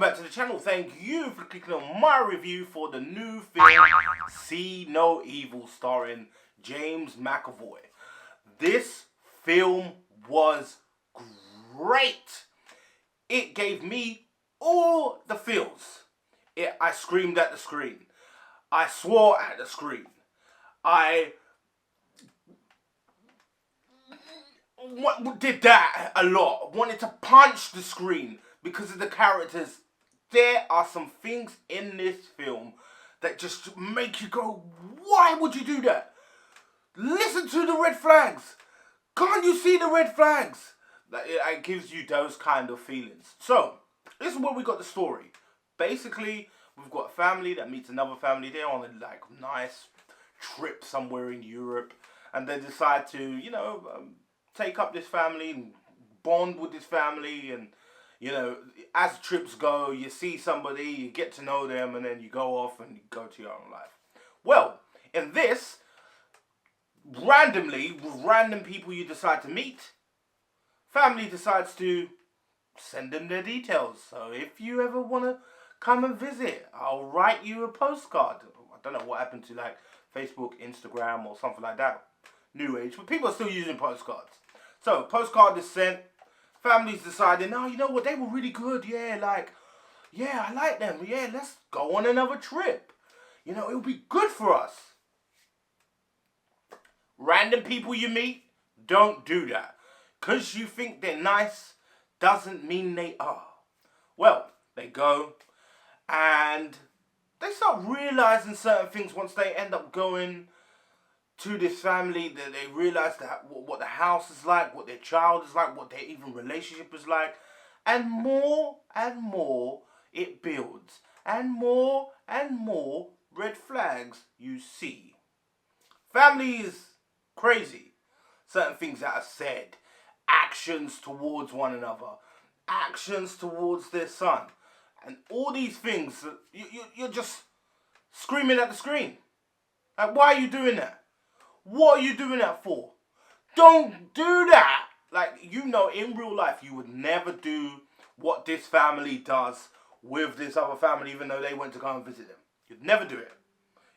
Back to the channel. Thank you for clicking on my review for the new film See No Evil starring James McAvoy. This film was great. It gave me all the feels. I screamed at the screen. I swore at the screen. I did that a lot. Wanted to punch the screen because of the characters. There are some things in this film that just make you go, why would you do that? Listen to the red flags. Can't you see the red flags? It gives you those kind of feelings. So, this is where we got the story. Basically, we've got a family that meets another family. They're on a nice trip somewhere in Europe. And they decide to, take up this family and bond with this family. And, as trips go, you see somebody, you get to know them, and then you go off and you go to your own life. Well, in this, randomly, with random people you decide to meet, family decides to send them their details. So if you ever want to come and visit, I'll write you a postcard. I don't know what happened to Facebook, Instagram, or something like that. New age, but people are still using postcards. So postcard is sent. Family's deciding, oh, you know what, they were really good. Yeah, I like them. Yeah, let's go on another trip. It'll be good for us. Random people you meet, don't do that. Because you think they're nice doesn't mean they are. Well, they go and they start realizing certain things once they end up going to this family, that they realize that what the house is like, what their child is like, what their even relationship is like. And more it builds. And more red flags you see. Family is crazy. Certain things that are said. Actions towards one another. Actions towards their son. And all these things, you're just screaming at the screen. Like, why are you doing that? What are you doing that for? Don't do that. In real life, you would never do what this family does with this other family, even though they went to go and visit them. You'd never do it.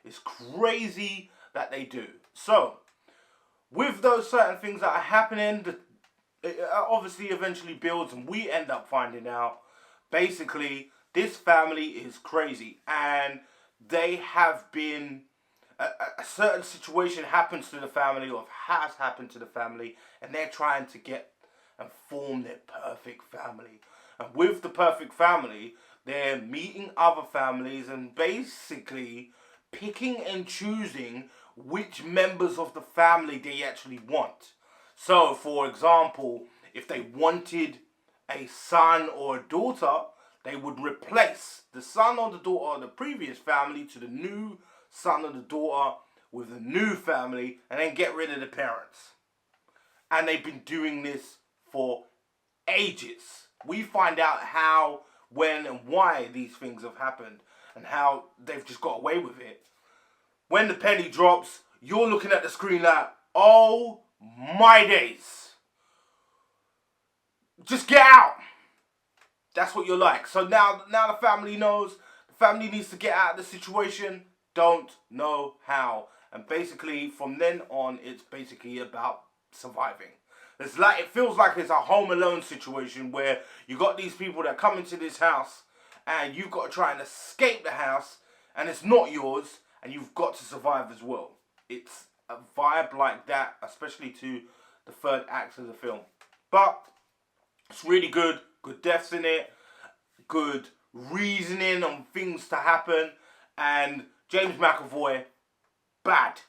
It's crazy that they do. So, with those certain things that are happening, it obviously eventually builds, and we end up finding out, basically, this family is crazy, and they have been, a certain situation happens to the family, or has happened to the family, and they're trying to get and form their perfect family. And with the perfect family, they're meeting other families and basically picking and choosing which members of the family they actually want. So, for example, if they wanted a son or a daughter, they would replace the son or the daughter of the previous family to the new son or the daughter with the new family, and then get rid of the parents. And they've been doing this for ages. We find out how, when, and why these things have happened, and how they've just got away with it. When the penny drops, you're looking at the screen like, oh my days. Just get out. That's what you're like. So now the family knows. The family needs to get out of the situation. Don't know how. And basically, from then on, it's basically about surviving. It feels like it's a Home Alone situation where you got these people that come into this house and you've got to try and escape the house, and it's not yours, and you've got to survive as well. It's a vibe like that, especially to the third act of the film. But it's really good. Good deaths in it. Good reasoning on things to happen. And James McAvoy, bad.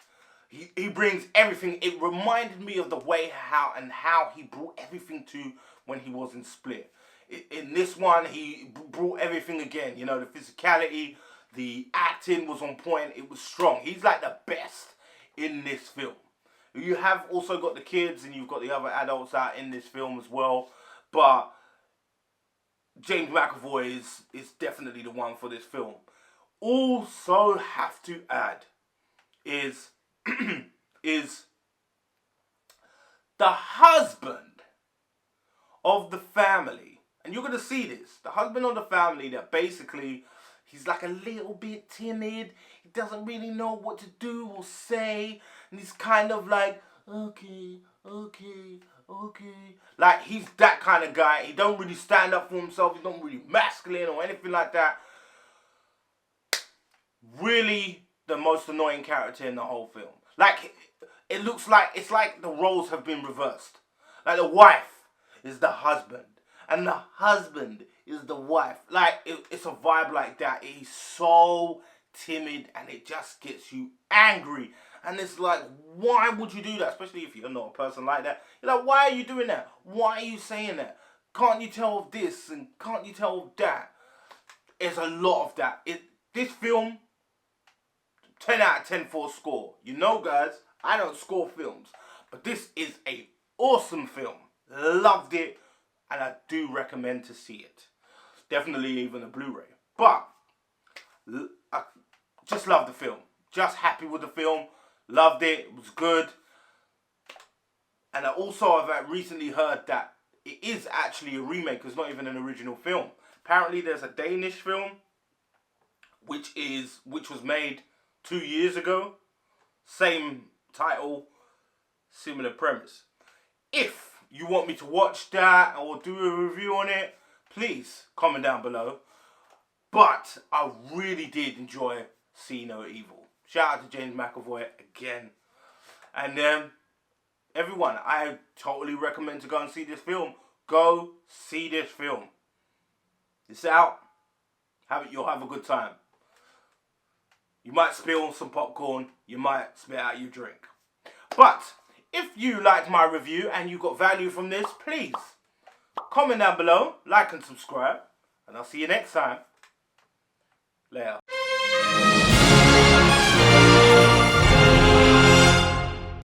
He brings everything. It reminded me of the way how he brought everything to when he was in Split. In this one, he brought everything again. The physicality, the acting was on point. It was strong. He's like the best in this film. You have also got the kids, and you've got the other adults out in this film as well. But James McAvoy is definitely the one for this film. Also have to add is the husband of the family And you're going to see this. The husband of the family that basically, he's like a little bit timid. He doesn't really know what to do or say. And he's kind of like, okay. Like, he's that kind of guy. He don't really stand up for himself. He's not really masculine or anything like that. Really the most annoying character in the whole film. Like, it looks like, it's like the roles have been reversed. Like, the wife is the husband. And the husband is the wife. Like, it's a vibe like that. He's so timid and it just gets you angry. And it's like, why would you do that? Especially if you're not a person like that. You're like, why are you doing that? Why are you saying that? Can't you tell of this and can't you tell of that? There's a lot of that. This film, 10 out of 10 for a score. You know, guys, I don't score films. But this is an awesome film. Loved it. And I do recommend to see it. Definitely even a Blu-ray. But I just love the film. Just happy with the film. Loved it. It was good. And I also have recently heard that it is actually a remake. It's not even an original film. Apparently there's a Danish film which was made 2 years ago. Same title, similar premise. If you want me to watch that or do a review on it, please comment down below. But I really did enjoy See No Evil. Shout out to James McAvoy again. And everyone, I totally recommend to go and see this film. Go see this film. It's out. You'll have a good time. You might spill some popcorn. You might spit out your drink. But if you liked my review and you got value from this, please comment down below, like and subscribe. And I'll see you next time.